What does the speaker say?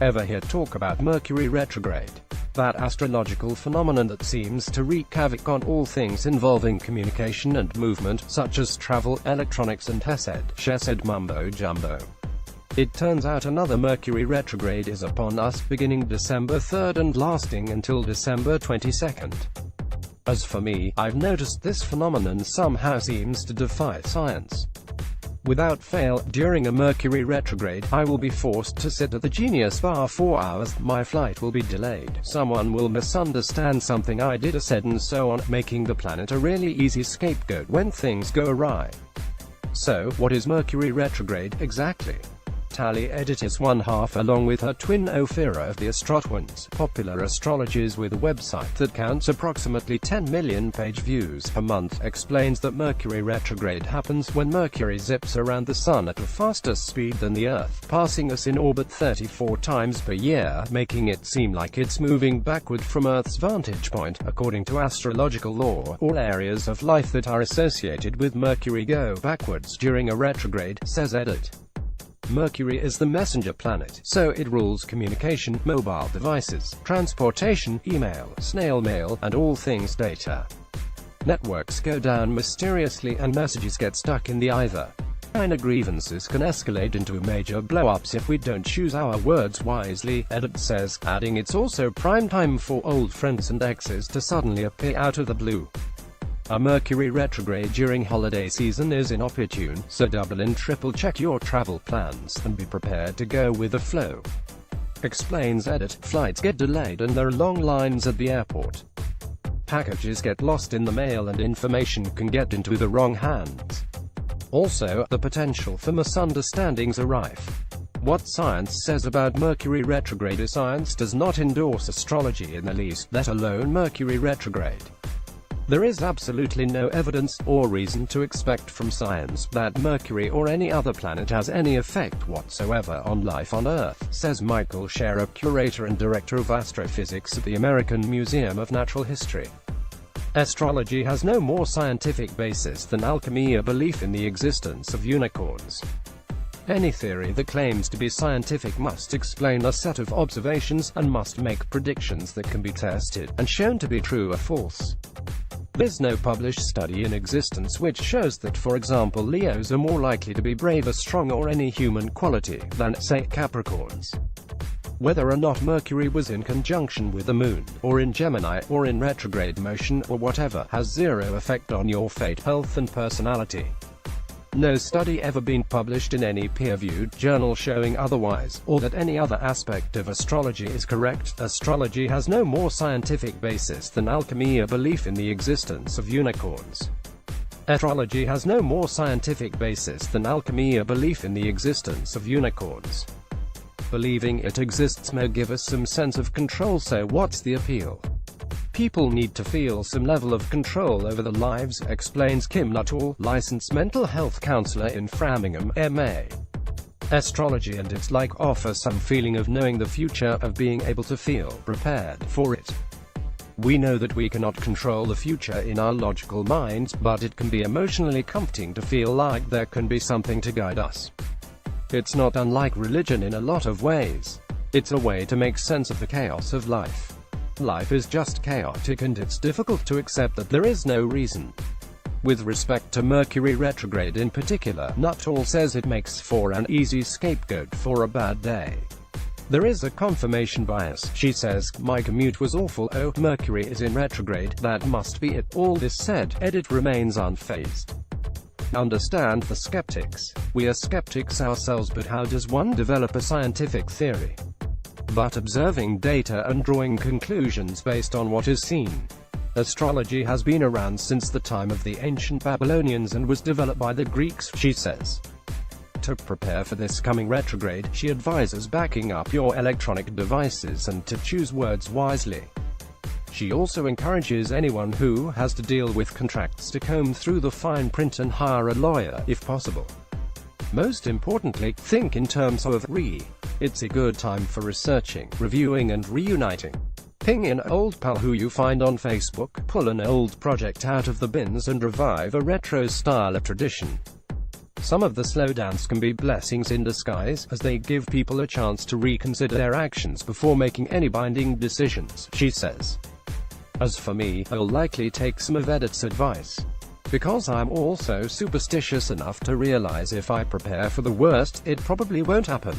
Ever hear talk about Mercury retrograde? That astrological phenomenon that seems to wreak havoc on all things involving communication and movement, such as travel, electronics and she-said mumbo-jumbo. It turns out another Mercury retrograde is upon us, beginning December 3rd and lasting until December 22nd. As for me, I've noticed this phenomenon somehow seems to defy science. Without fail, during a Mercury retrograde, I will be forced to sit at the Genius Bar 4 hours, my flight will be delayed, someone will misunderstand something I did or said and so on, making the planet a really easy scapegoat when things go awry. So, what is Mercury retrograde, exactly? Tally editors one half along with her twin Ophira of the Astrotwins, popular astrologers with a website that counts approximately 10 million page views per month, explains that Mercury retrograde happens when Mercury zips around the Sun at a faster speed than the Earth, passing us in orbit 34 times per year, making it seem like it's moving backward from Earth's vantage point. According to astrological law, all areas of life that are associated with Mercury go backwards during a retrograde, says Edit. Mercury is the messenger planet, so it rules communication, mobile devices, transportation, email, snail mail, and all things data. Networks go down mysteriously and messages get stuck in the ether. Minor grievances can escalate into major blow-ups if we don't choose our words wisely, Edit says, adding it's also prime time for old friends and exes to suddenly appear out of the blue. A Mercury retrograde during holiday season is inopportune, so double and triple check your travel plans, and be prepared to go with the flow. Explains Edit. Flights get delayed and there are long lines at the airport. Packages get lost in the mail and information can get into the wrong hands. Also, the potential for misunderstandings are rife. What science says about Mercury retrograde? Science does not endorse astrology in the least, let alone Mercury retrograde. There is absolutely no evidence, or reason to expect from science, that Mercury or any other planet has any effect whatsoever on life on Earth, says Michael Scherer, curator and director of astrophysics at the American Museum of Natural History. Astrology has no more scientific basis than alchemy, a belief in the existence of unicorns. Any theory that claims to be scientific must explain a set of observations, and must make predictions that can be tested, and shown to be true or false. There's no published study in existence which shows that, for example, Leos are more likely to be brave or strong or any human quality, than, say, Capricorns. Whether or not Mercury was in conjunction with the Moon, or in Gemini, or in retrograde motion, or whatever, has zero effect on your fate, health and personality. No study ever been published in any peer-reviewed journal showing otherwise, or that any other aspect of astrology is correct. Astrology has no more scientific basis than alchemy, a belief in the existence of unicorns. Astrology has no more scientific basis than alchemy, a belief in the existence of unicorns. Believing it exists may give us some sense of control, so what's the appeal? People need to feel some level of control over their lives, explains Kim Nuttall, licensed mental health counselor in Framingham, MA. Astrology and its like offer some feeling of knowing the future, of being able to feel prepared for it. We know that we cannot control the future in our logical minds, but it can be emotionally comforting to feel like there can be something to guide us. It's not unlike religion in a lot of ways. It's a way to make sense of the chaos of life. Life is just chaotic and it's difficult to accept that there is no reason. With respect to Mercury retrograde in particular, Nuttall says it makes for an easy scapegoat for a bad day. There is a confirmation bias, she says. My commute was awful, oh, Mercury is in retrograde, that must be it. All this said, Edit remains unfazed. Understand the skeptics. We are skeptics ourselves, but how does one develop a scientific theory? But observing data and drawing conclusions based on what is seen. Astrology has been around since the time of the ancient Babylonians and was developed by the Greeks, she says. To prepare for this coming retrograde, she advises backing up your electronic devices and to choose words wisely. She also encourages anyone who has to deal with contracts to comb through the fine print and hire a lawyer, if possible. Most importantly, think in terms of It's a good time for researching, reviewing and reuniting. Ping an old pal who you find on Facebook, pull an old project out of the bins and revive a retro style of tradition. Some of the slowdowns can be blessings in disguise, as they give people a chance to reconsider their actions before making any binding decisions, she says. As for me, I'll likely take some of Edith's advice. Because I'm also superstitious enough to realize if I prepare for the worst, it probably won't happen.